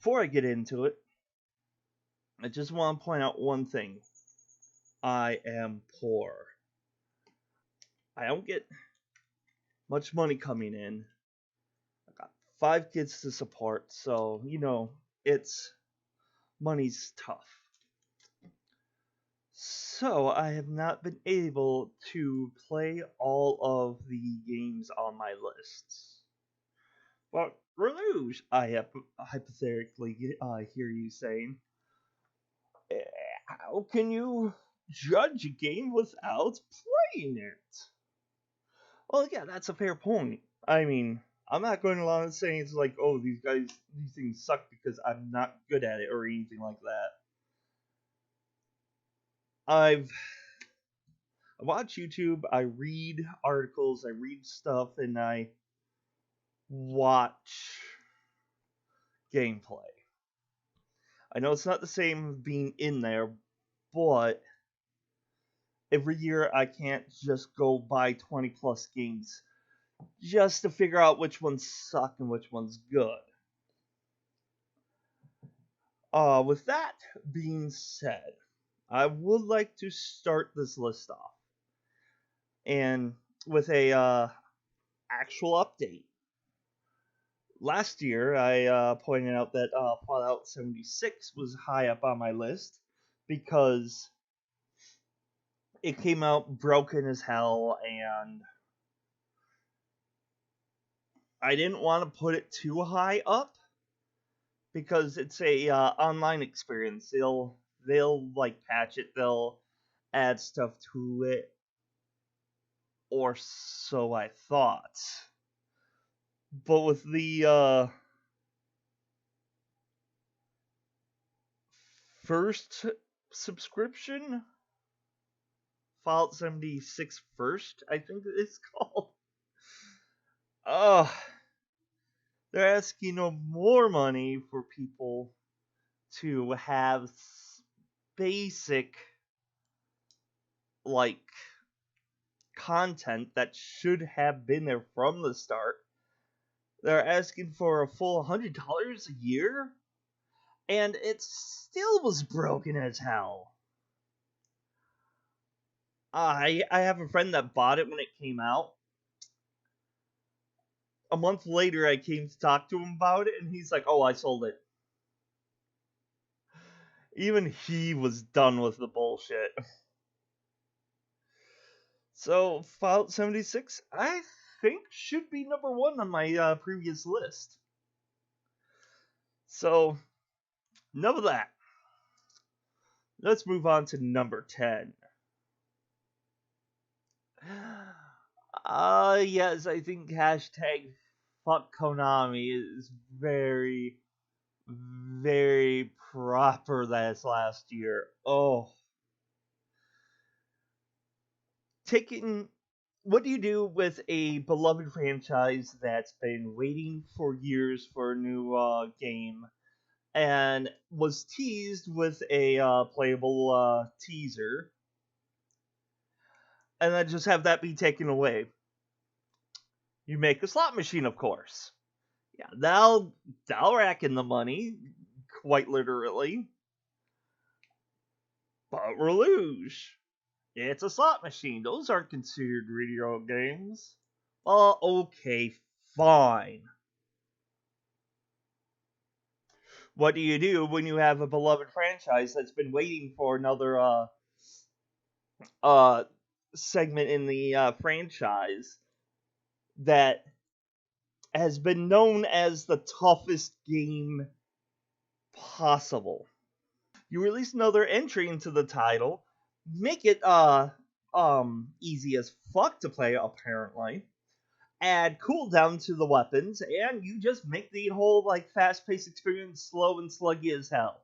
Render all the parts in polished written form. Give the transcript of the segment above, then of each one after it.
before I get into it, I just want to point out one thing. I am poor. I don't get much money coming in. I got 5 kids to support, so, money's tough. So, I have not been able to play all of the games on my lists. But, Railuge, I hypothetically hear you saying, how can you judge a game without playing it? Well, yeah, that's a fair point. I mean, I'm not going along and saying it's like, oh, these things suck because I'm not good at it or anything like that. I watch YouTube, I read articles, I read stuff, and I watch gameplay. I know it's not the same being in there, but every year I can't just go buy 20 plus games just to figure out which ones suck and which ones good. With that being said, I would like to start this list off and with a actual update. Last year, I pointed out that Fallout 76 was high up on my list because it came out broken as hell, and I didn't want to put it too high up because it's a online experience. They'll like patch it. They'll add stuff to it, or so I thought. But with the first subscription, Fallout 76 First, I think it's called. They're asking no more money for people to have basic, like, content that should have been there from the start. They're asking for a full $100 a year, and it still was broken as hell. I have a friend that bought it when it came out. A month later, I came to talk to him about it, and he's like, oh, I sold it. Even he was done with the bullshit. So, Fallout 76, I think, should be number 1 on my previous list. So, enough of that. Let's move on to number 10. Yes, I think hashtag fuck Konami is very, very proper this last year. Oh. What do you do with a beloved franchise that's been waiting for years for a new game and was teased with a playable teaser, and then just have that be taken away? You make a slot machine, of course. Yeah, that'll rack in the money, quite literally. But Railuge, it's a slot machine. Those aren't considered video games. Okay, fine. What do you do when you have a beloved franchise that's been waiting for another segment in the franchise that has been known as the toughest game possible? You release another entry into the title, make it easy as fuck to play, apparently, add cooldown to the weapons, and you just make the whole like fast-paced experience slow and sluggy as hell.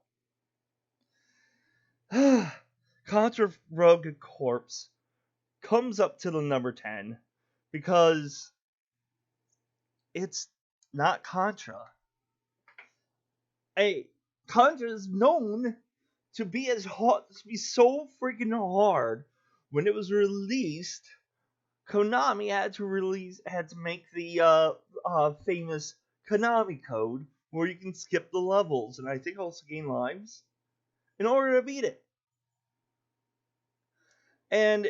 Contra Rogue Corpse comes up to the number 10 because it's not Contra. Contra is known to be so freaking hard. When it was released, Konami had to make the famous Konami code where you can skip the levels, and I think also gain lives in order to beat it. And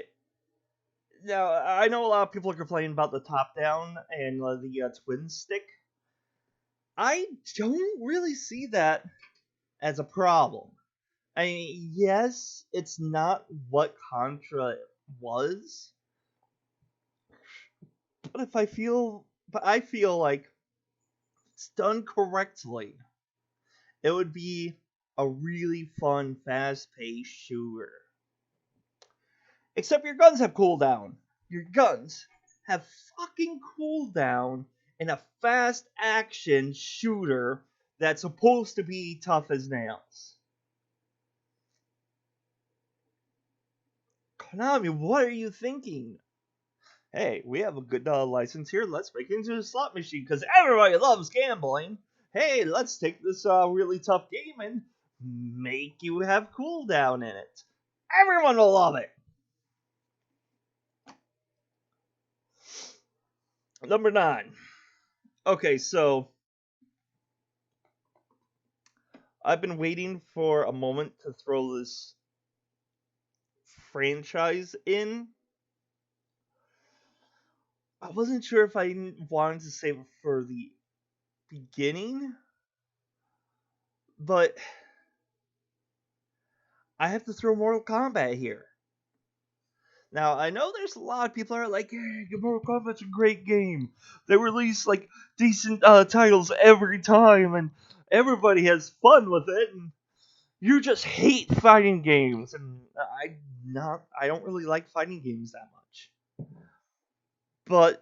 now I know a lot of people are complaining about the top down and the twin stick. I don't really see that as a problem. I mean, yes, it's not what Contra was, but I feel like it's done correctly. It would be a really fun, fast-paced shooter. Except your guns have cooldown. Your guns have fucking cooldown in a fast action shooter that's supposed to be tough as nails. Konami, what are you thinking? Hey, we have a good license here. Let's make it into a slot machine because everybody loves gambling. Hey, let's take this really tough game and make you have cooldown in it. Everyone will love it. Number 9. Okay, so I've been waiting for a moment to throw this franchise in. I wasn't sure if I wanted to save it for the beginning, but I have to throw Mortal Kombat here. Now, I know there's a lot of people that are like, hey, Mortal Kombat's a great game. They release, like, decent titles every time, and everybody has fun with it, and you just hate fighting games, and I don't really like fighting games that much. But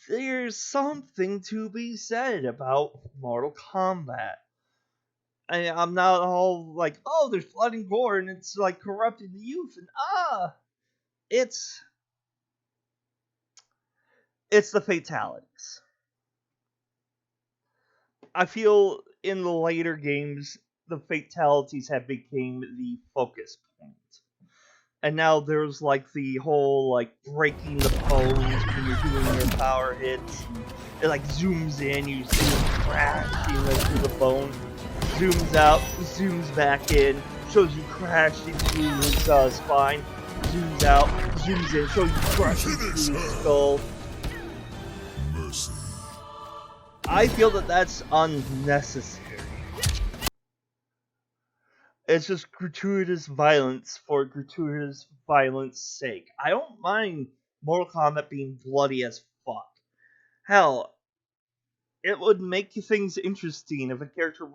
there's something to be said about Mortal Kombat. I'm not all like, oh, there's blood and gore, and it's like corrupting the youth, and it's the fatalities. I feel in the later games, the fatalities have become the focus point. And now there's like the whole like breaking the bones when you're doing your power hits. And it like zooms in, you see it crashing through the bone, zooms out, zooms back in, shows you crashing through his spine, zooms out, zooms in, shows you crashing through his skull. Mercy. I feel that that's unnecessary. It's just gratuitous violence for gratuitous violence sake. I don't mind Mortal Kombat being bloody as fuck. Hell, it would make things interesting if a character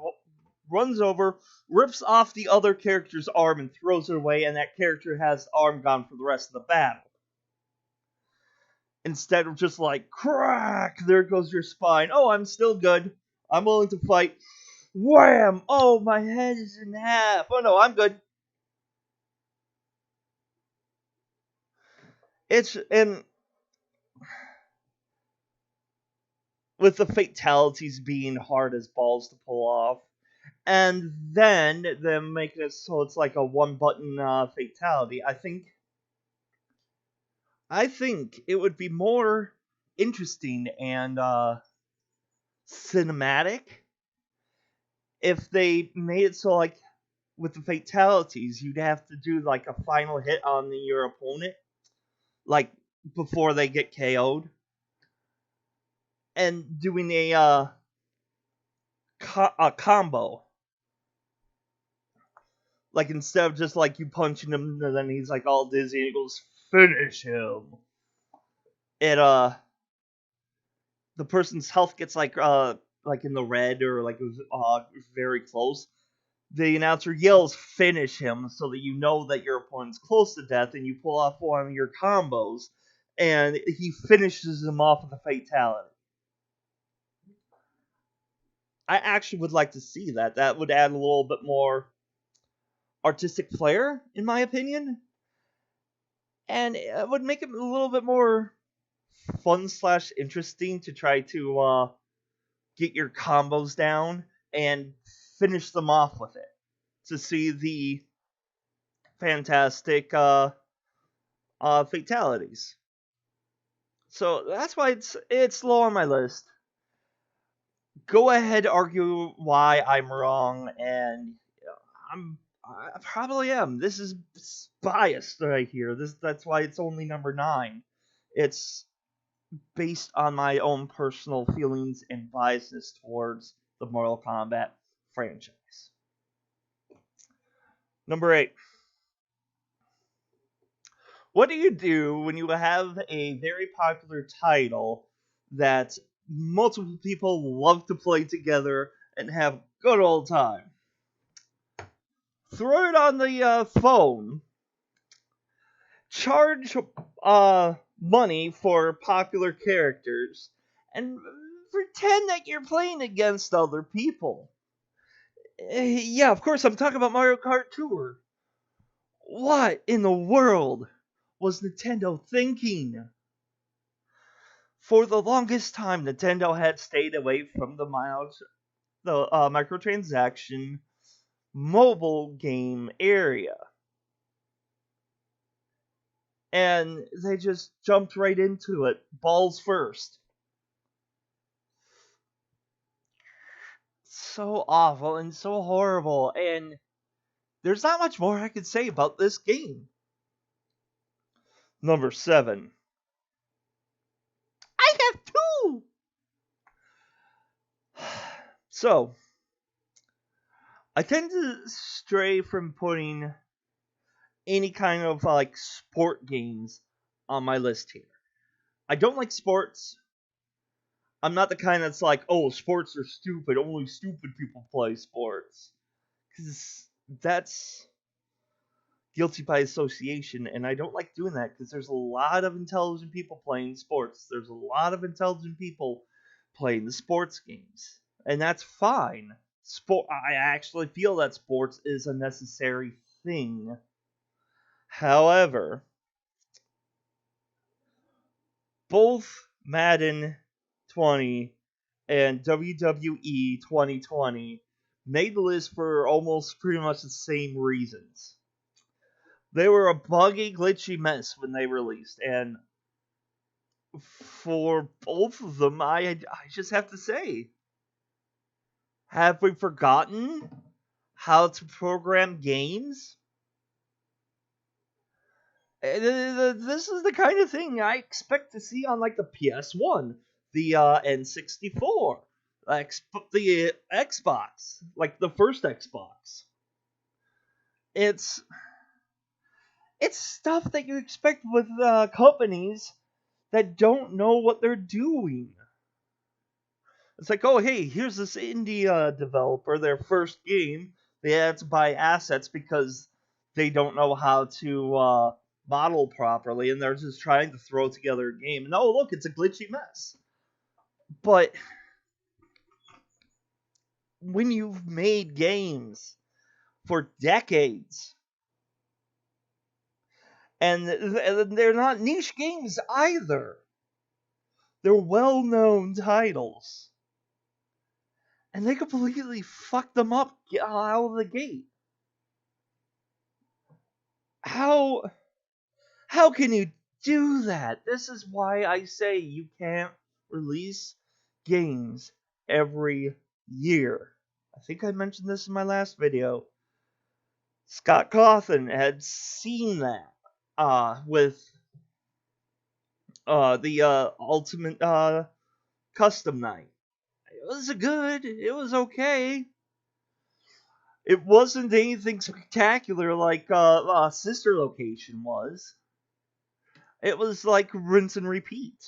runs over, rips off the other character's arm and throws it away, and that character has the arm gone for the rest of the battle. Instead of just like, crack, there goes your spine. Oh, I'm still good. I'm willing to fight. Wham! Oh, my head is in half. Oh no, I'm good. And with the fatalities being hard as balls to pull off, and then them making it so it's like a one button fatality, I think it would be more interesting and cinematic if they made it so like with the fatalities you'd have to do like a final hit on your opponent like before they get KO'd and doing a combo. Like instead of just like you punching him and then he's like all dizzy and he goes, finish him. It the person's health gets like in the red or like very close. The announcer yells finish him so that you know that your opponent's close to death and you pull off one of your combos and he finishes him off with a fatality. I actually would like to see that. That would add a little bit more artistic flair, in my opinion. And it would make it a little bit more fun / interesting to try to get your combos down and finish them off with it. To see the fantastic fatalities. So that's why it's low on my list. Go ahead, argue why I'm wrong, and I probably am. This is biased right here. That's why it's only number 9. It's based on my own personal feelings and biasness towards the Mortal Kombat franchise. Number 8. What do you do when you have a very popular title that multiple people love to play together and have good old time? Throw it on the phone, charge money for popular characters, and pretend that you're playing against other people. Yeah, of course, I'm talking about Mario Kart Tour. What in the world was Nintendo thinking? For the longest time, Nintendo had stayed away from the microtransaction mobile game area. And they just jumped right into it, balls first. So awful and so horrible, and there's not much more I could say about this game. Number 7. I have 2! So, I tend to stray from putting any kind of like sport games on my list here. I don't like sports. I'm not the kind that's like, oh, sports are stupid. Only stupid people play sports. Because that's guilty by association, and I don't like doing that because there's a lot of intelligent people playing sports. There's a lot of intelligent people playing the sports games, and that's fine. I actually feel that sports is a necessary thing. However, both Madden 20 and WWE 2020 made the list for almost pretty much the same reasons. They were a buggy, glitchy mess when they released, and for both of them, I just have to say, have we forgotten how to program games? This is the kind of thing I expect to see on like the PS1, the N64, the Xbox, like the first Xbox. It's it's stuff that you expect with companies that don't know what they're doing. It's like, oh, hey, here's this indie developer, their first game. They had to buy assets because they don't know how to model properly, and they're just trying to throw together a game. And oh, look, it's a glitchy mess. But when you've made games for decades, and they're not niche games either, they're well known titles, and they completely fucked them up out of the gate. How How can you do that? This is why I say you can't release games every year. I think I mentioned this in my last video. Scott Cawthon had seen that with the Ultimate Custom Night. It was good. It was okay. It wasn't anything spectacular like Sister Location was. It was like rinse and repeat.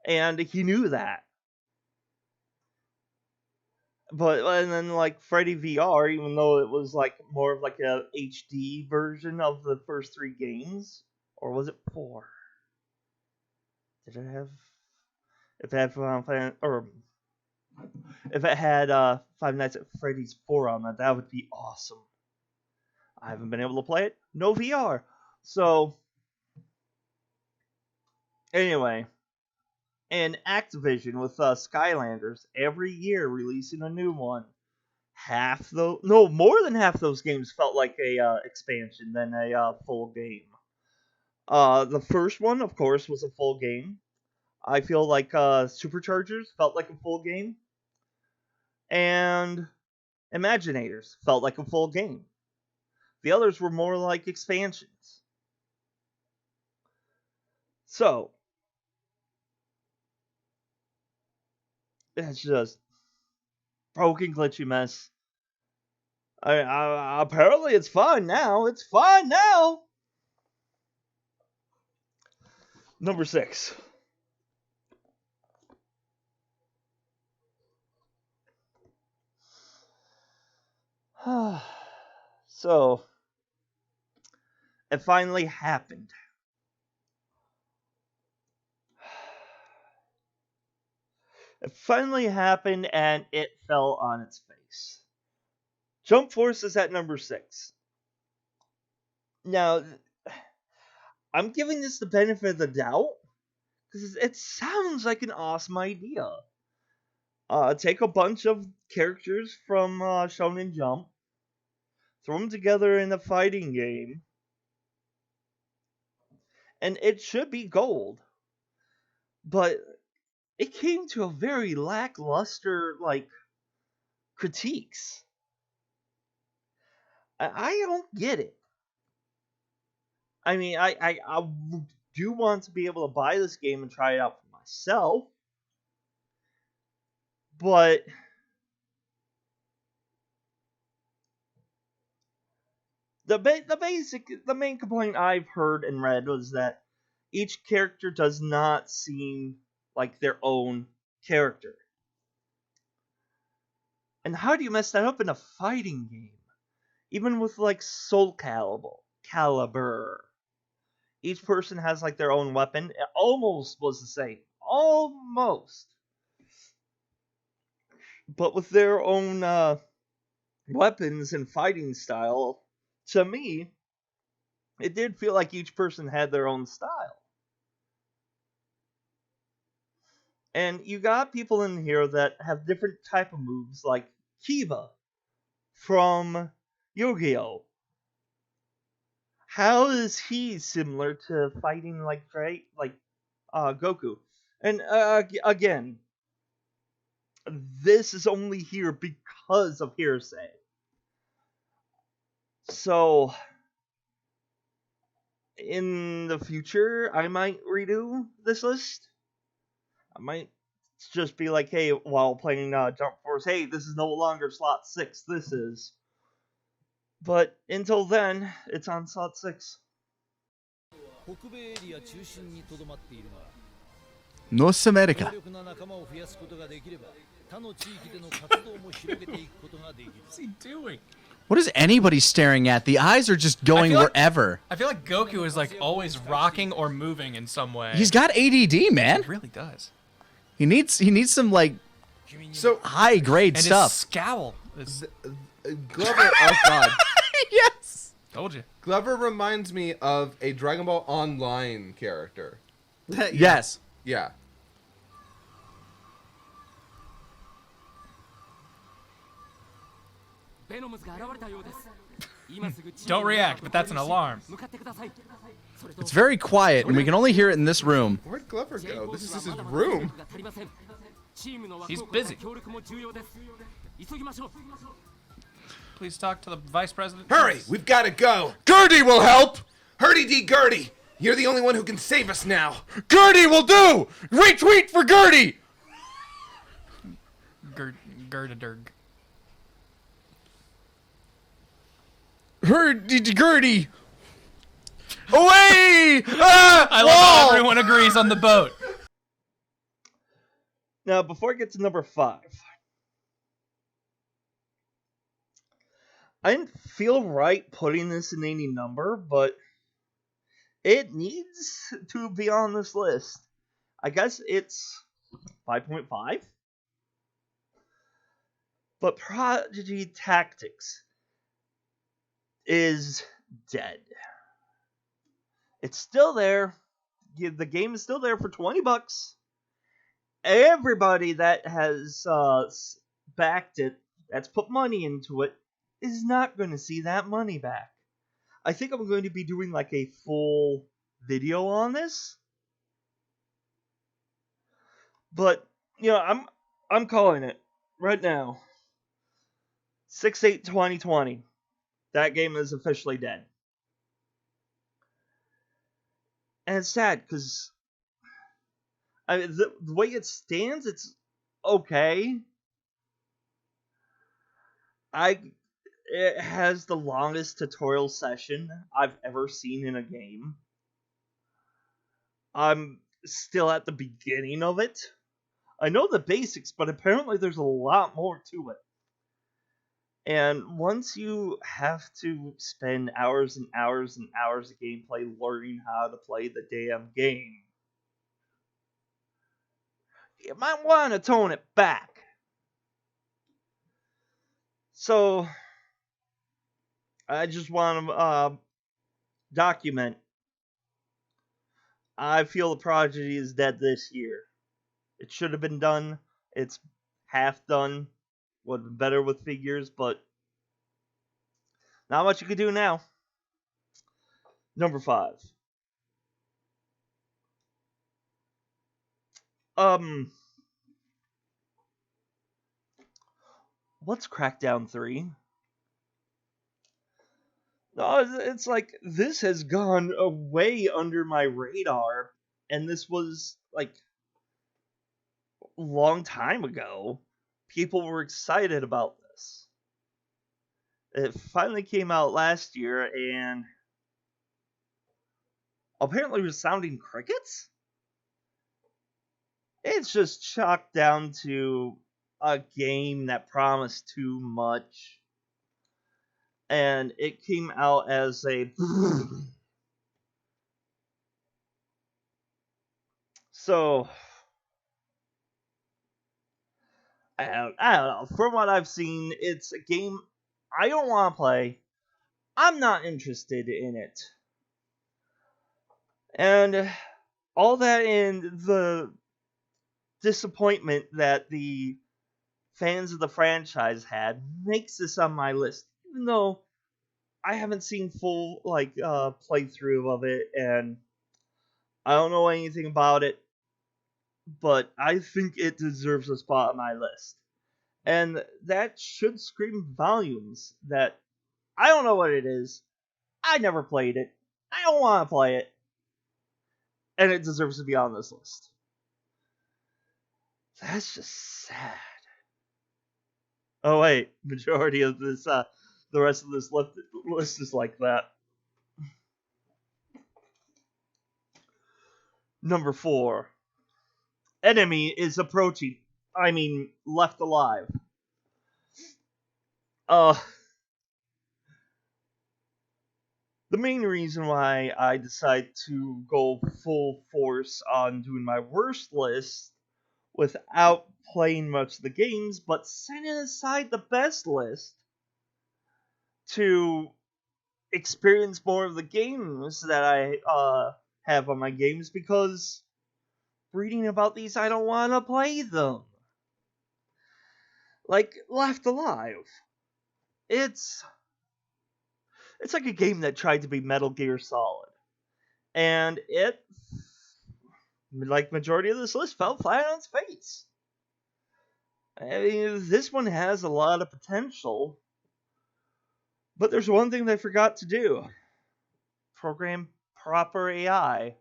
And he knew that. But and then like Freddy VR, even though it was like more of like a HD version of the first 3 games, or was it 4? Did it have? If it had or if it had Five Nights at Freddy's 4 on that, that would be awesome. I haven't been able to play it. No VR. So anyway, and Activision with Skylanders every year releasing a new one. More than half those games felt like a expansion than a full game. The first one, of course, was a full game. I feel like Superchargers felt like a full game. and Imaginators felt like a full game. The others were more like expansions. So, it's just broken, glitchy mess. Apparently it's fine now. It's fine now. Number 6. So, it finally happened. It finally happened, and it fell on its face. Jump Force is at number 6. Now, I'm giving this the benefit of the doubt because it sounds like an awesome idea. Take a bunch of characters from Shonen Jump, throw them together in a fighting game, and it should be gold. But it came to a very lackluster, critiques. I don't get it. I mean, I do want to be able to buy this game and try it out for myself, but the main complaint I've heard and read was that each character does not seem like their own character. And how do you mess that up in a fighting game? Even with Soul Calibur. Each person has their own weapon. It almost was the same. Almost. But with their own weapons and fighting style, to me, it did feel like each person had their own style. And you got people in here that have different type of moves, like Kiba from Yu-Gi-Oh! How is he similar to fighting Goku? And again, this is only here because of hearsay. So, in the future, I might redo this list. I might just be like, hey, while playing Jump Force, hey, this is no longer slot 6, this is. But until then, it's on slot 6. North America. What's he doing? What is anybody staring at? The eyes are just going wherever. I feel like Goku is always rocking or moving in some way. He's got ADD, man. He really does. He needs some high grade and stuff. His scowl is... Glover, oh god. Yes. Told you. Glover reminds me of a Dragon Ball Online character. Yes. Yeah. Don't react, but that's an alarm. It's very quiet, and we can only hear it in this room. Where'd Glover go? This is his room. He's busy. Please talk to the vice president. Hurry! We've got to go. Gertie will help! Hurdy D. Gertie! You're the only one who can save us now. Gertie will do! Retweet for Gertie! Gertie. Gertie! Away! Ah! I love how everyone agrees on the boat. Now, before I get to number 5, I didn't feel right putting this in any number, but it needs to be on this list. I guess it's 5.5. But Prodigy Tactics is dead. It's still there. The game is still there for $20. Everybody that has backed it, that's put money into it, is not going to see that money back. I think I'm going to be doing a full video on this. But I'm calling it right now. 6/8/2020. That game is officially dead. And it's sad because the way it stands, it's okay. It has the longest tutorial session I've ever seen in a game. I'm still at the beginning of it. I know the basics, but apparently there's a lot more to it. And once you have to spend hours and hours and hours of gameplay learning how to play the damn game, you might want to tone it back. So, I just want to document. I feel the Prodigy is dead this year. It should have been done. It's half done. Would have been better with figures, but not much you can do now. Number 5. What's Crackdown 3? No, it's like, this has gone way under my radar, and this was, like, a long time ago. People were excited about this. It finally came out last year, and apparently resounding crickets? It's just chalked down to a game that promised too much. And it came out as a... So, I don't know. From what I've seen, it's a game I don't want to play. I'm not interested in it. And all that in the disappointment that the fans of the franchise had makes this on my list. Even though I haven't seen full playthrough of it, and I don't know anything about it, but I think it deserves a spot on my list. And that should scream volumes that I don't know what it is. I never played it. I don't want to play it. And it deserves to be on this list. That's just sad. Oh wait, majority of this, the rest of this list is like that. Number 4. Enemy is approaching. I mean, Left Alive. The main reason why I decided to go full force on doing my worst list without playing much of the games, but setting aside the best list to experience more of the games that I have on my games, because reading about these, I don't want to play them. Like Left Alive. It's like a game that tried to be Metal Gear Solid. And it, like majority of this list, fell flat on its face. I mean, this one has a lot of potential. But there's one thing they forgot to do. Program proper AI.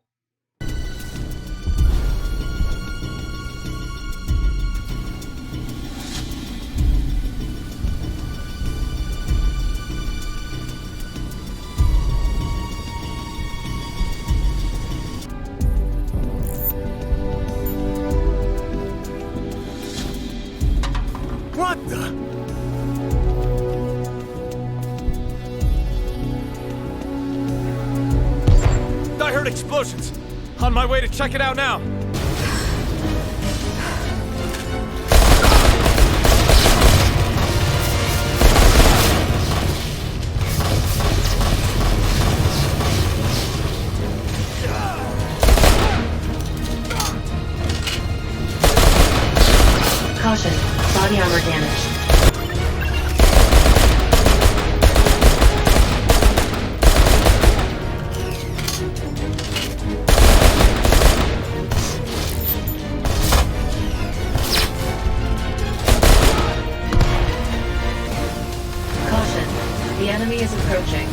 What the? I heard explosions. On my way to check it out now. Caution, body armor damage. enemy is approaching.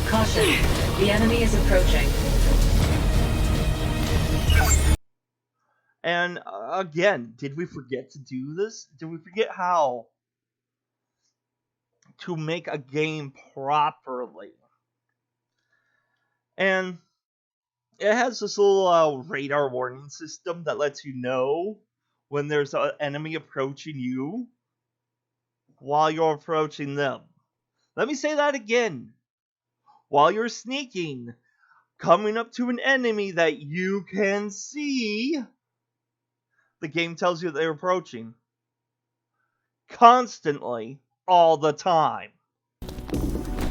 Caution, the enemy is approaching. And again, did we forget to do this? Did we forget how to make a game properly? And it has this little radar warning system that lets you know when there's an enemy approaching you while you're approaching them. Let me say that again. While you're sneaking, coming up to an enemy that you can see, the game tells you they're approaching. Constantly, all the time.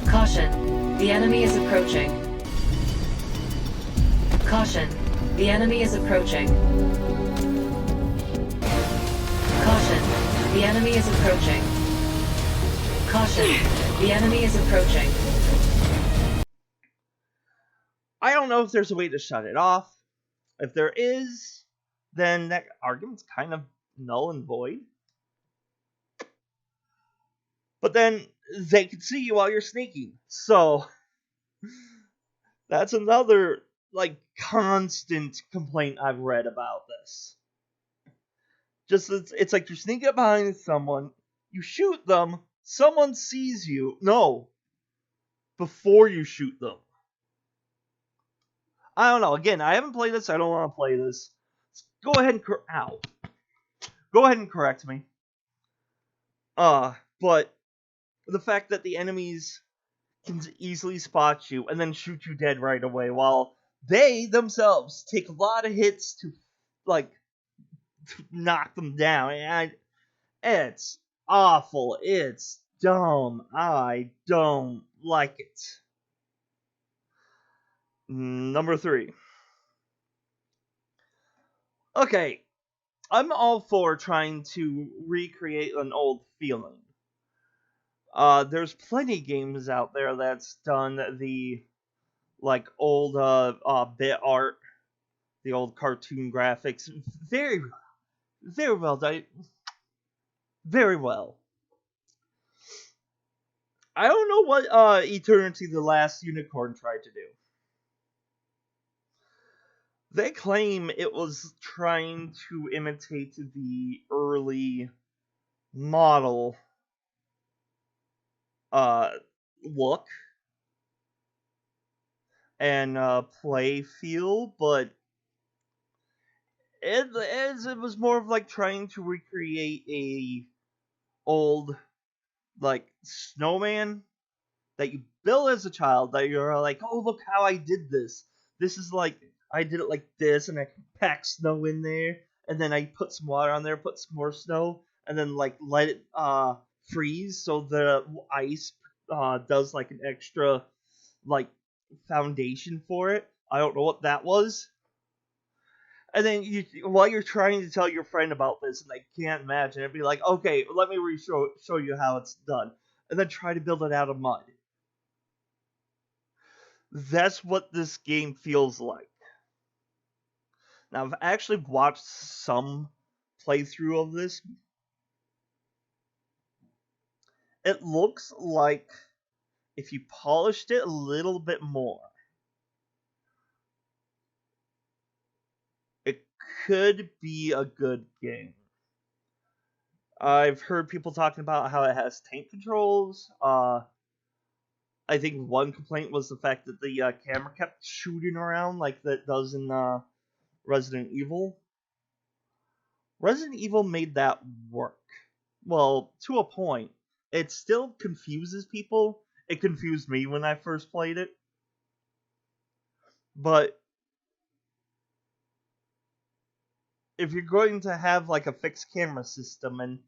Caution, the enemy is approaching. Caution, the enemy is approaching. Caution, the enemy is approaching. Caution, the enemy is approaching. I don't know if there's a way to shut it off. If there is, then that argument's kind of null and void. But then they can see you while you're sneaking. So that's another constant complaint I've read about this. Just it's like you're sneaking up behind someone, you shoot them, someone sees you. No, before you shoot them. I don't know. Again, I haven't played this. I don't want to play this. Go ahead and Go ahead and correct me. But the fact that the enemies can easily spot you and then shoot you dead right away, while they themselves take a lot of hits to knock them down, and it's awful. It's dumb. I don't like it. Number 3. Okay, I'm all for trying to recreate an old feeling. There's plenty of games out there that's done the old bit art, the old cartoon graphics, very, very well done, very well. I don't know what Eternity: The Last Unicorn tried to do. They claim it was trying to imitate the early model look and play feel, but it was more of trying to recreate a old snowman that you build as a child, that you're like, oh, look how I did this. This is I did it like this, and I packed snow in there, and then I put some water on there, put some more snow, and then let it freeze so the ice does an extra foundation for it. I don't know what that was. And then while you're trying to tell your friend about this, and they can't imagine, it'd be like, okay, let me show you how it's done, and then try to build it out of mud. That's what this game feels like. Now, I've actually watched some playthrough of this. It looks like if you polished it a little bit more, it could be a good game. I've heard people talking about how it has tank controls. I think one complaint was the fact that the camera kept shooting around like that does in Resident Evil. Resident Evil made that work. Well, to a point. It still confuses people. It confused me when I first played it. But if you're going to have a fixed camera system and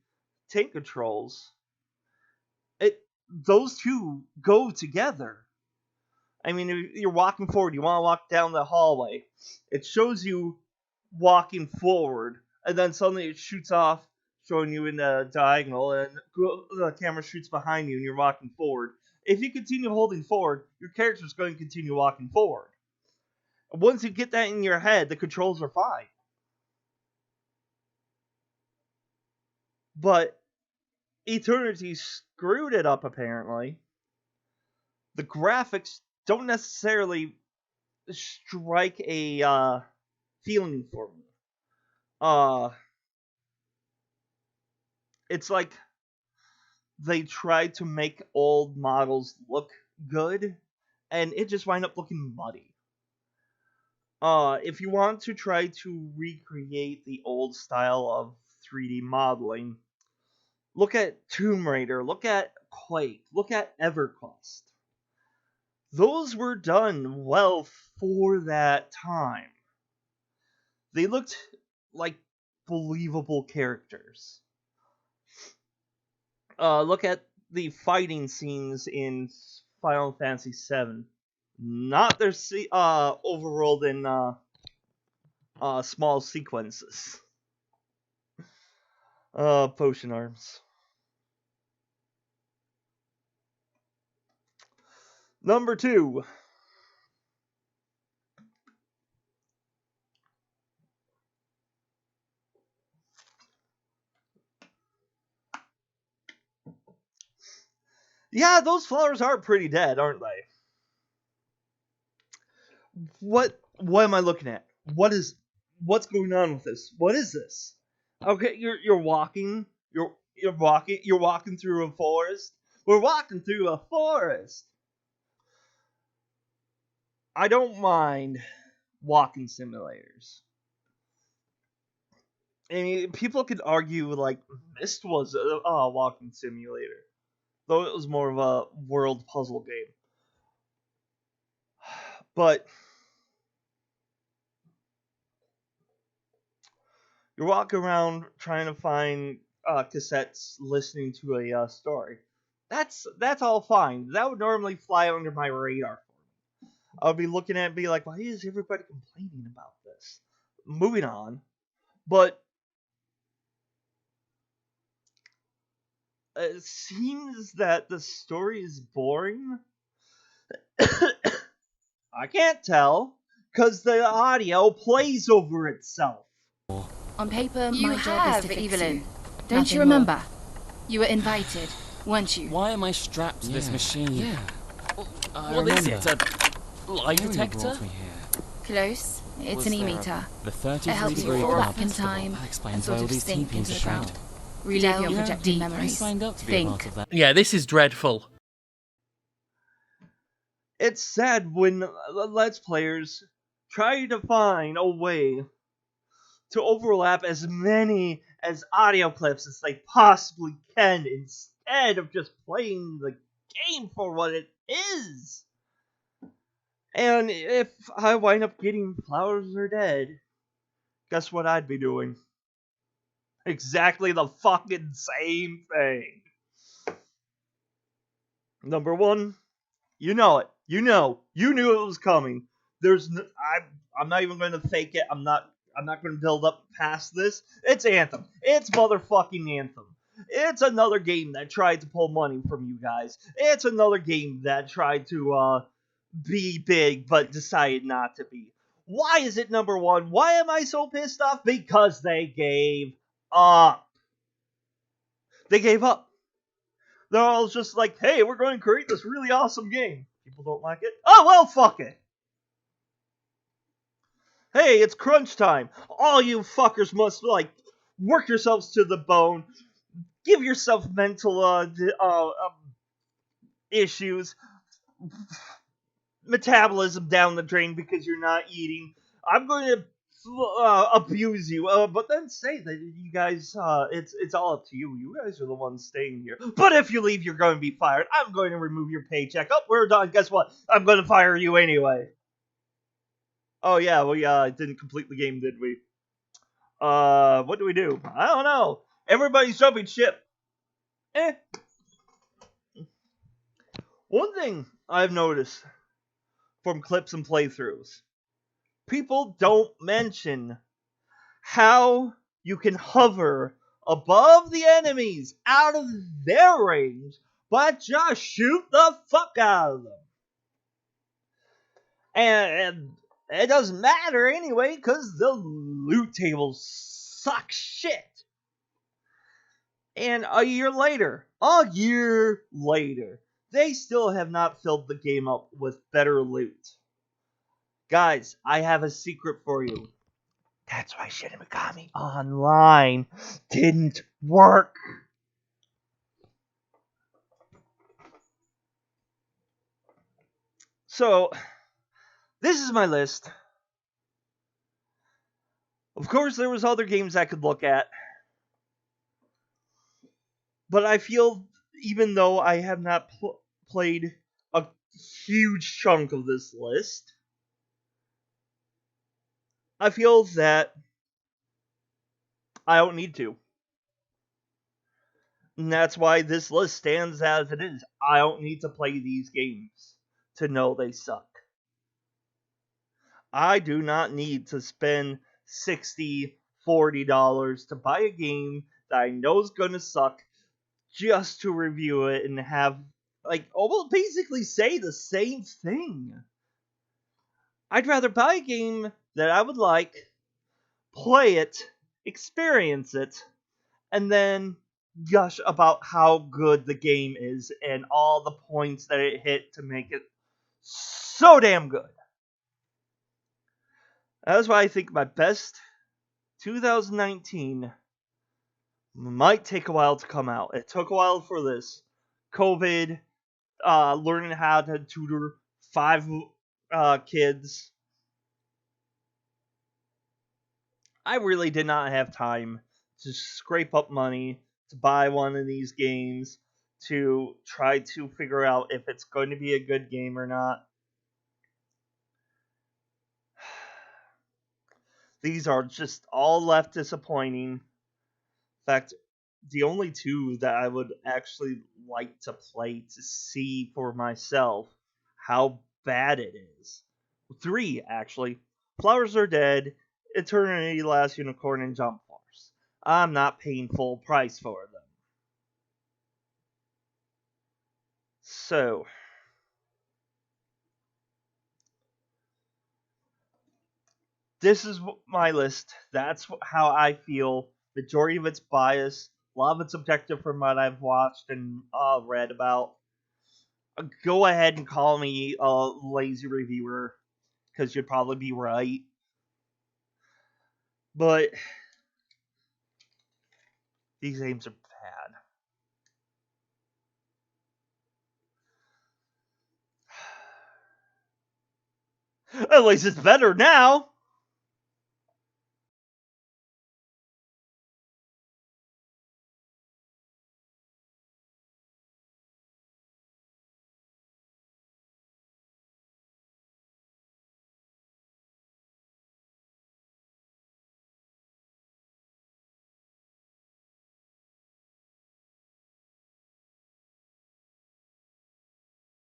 tank controls, those two go together. I mean, if you're walking forward, you want to walk down the hallway. It shows you walking forward, and then suddenly it shoots off, showing you in a diagonal, and the camera shoots behind you, and you're walking forward. If you continue holding forward, your character's going to continue walking forward. Once you get that in your head, the controls are fine. But Eternity screwed it up, apparently. The graphics don't necessarily strike a feeling for me. It's like they tried to make old models look good, and it just wind up looking muddy. If you want to try to recreate the old style of 3D modeling, look at Tomb Raider, look at Quake, look at EverQuest. Those were done well for that time. They looked like believable characters. Look at the fighting scenes in Final Fantasy VII. Not their overworld in small sequences. Potion arms. Number 2. Yeah, those flowers are pretty dead, aren't they? What am I looking at? What's going on with this? What is this? Okay, you're walking. You're walking through a forest. We're walking through a forest. I don't mind walking simulators. I mean, people could argue like Myst was a walking simulator, though it was more of a world puzzle game. But you're walking around trying to find cassettes, listening to a story. That's all fine. That would normally fly under my radar for me. I would be looking at it and be like, why is everybody complaining about this? Moving on. But it seems that the story is boring. I can't tell, because the audio plays over itself. On paper, You my job is have, to fix Evelyn. you. Don't Nothing you remember? You were invited, weren't you? Why am I strapped to this machine? Yeah. What is it? A lie detector? Close. It's Was an there a- e-meter. The It 33 helps you degree fall of back in festival. time That and explains sort why all of these think teepees into are the showing. crowd. Relive your You know, projected deep, memories. I signed up to be a Think. part of that. Yeah, this is dreadful. It's sad when Let's Players try to find a way to overlap as many as audio clips as they possibly can instead of just playing the game for what it is. And if I wind up getting Flowers Are Dead, guess what I'd be doing? Exactly the fucking same thing. Number 1, you know it. You knew it was coming. I'm not even going to fake it. I'm not going to build up past this. It's Anthem. It's motherfucking Anthem. It's another game that tried to pull money from you guys. It's another game that tried to be big but decided not to be. Why is it number 1? Why am I so pissed off? Because they gave up. They gave up. They're all just like, hey, we're going to create this really awesome game. People don't like it? Oh, well, fuck it. Hey, it's crunch time. All you fuckers must, work yourselves to the bone. Give yourself mental, issues. Metabolism down the drain because you're not eating. I'm going to abuse you, but then say that you guys, it's all up to you. You guys are the ones staying here. But if you leave, you're going to be fired. I'm going to remove your paycheck. Oh, we're done. Guess what? I'm going to fire you anyway. Oh yeah, we didn't complete the game, did we? What do we do? I don't know. Everybody's jumping ship. One thing I've noticed from clips and playthroughs, people don't mention how you can hover above the enemies out of their range, but just shoot the fuck out of them. And It doesn't matter anyway, because the loot tables suck shit. And a year later, they still have not filled the game up with better loot. Guys, I have a secret for you. That's why Shin Megami Online didn't work. So, this is my list. Of course, there was other games I could look at. But I feel, even though I have not played a huge chunk of this list, I feel that I don't need to. And that's why this list stands as it is. I don't need to play these games to know they suck. I do not need to spend $60, $40 to buy a game that I know is gonna suck just to review it and have, almost basically say the same thing. I'd rather buy a game that I would like, play it, experience it, and then gush about how good the game is and all the points that it hit to make it so damn good. That's why I think my best 2019 might take a while to come out. It took a while for this. COVID, learning how to tutor 5 kids. I really did not have time to scrape up money to buy one of these games to try to figure out if it's going to be a good game or not. These are just all left disappointing. In fact, the only 2 that I would actually like to play to see for myself how bad it is. 3, actually. Flowers Are Dead, Eternity, Last Unicorn, and Jump Force. I'm not paying full price for them. So, this is my list. That's how I feel. Majority of it's biased. A lot of it's objective from what I've watched and read about. Go ahead and call me a lazy reviewer, because you'd probably be right. But these games are bad. At least it's better now.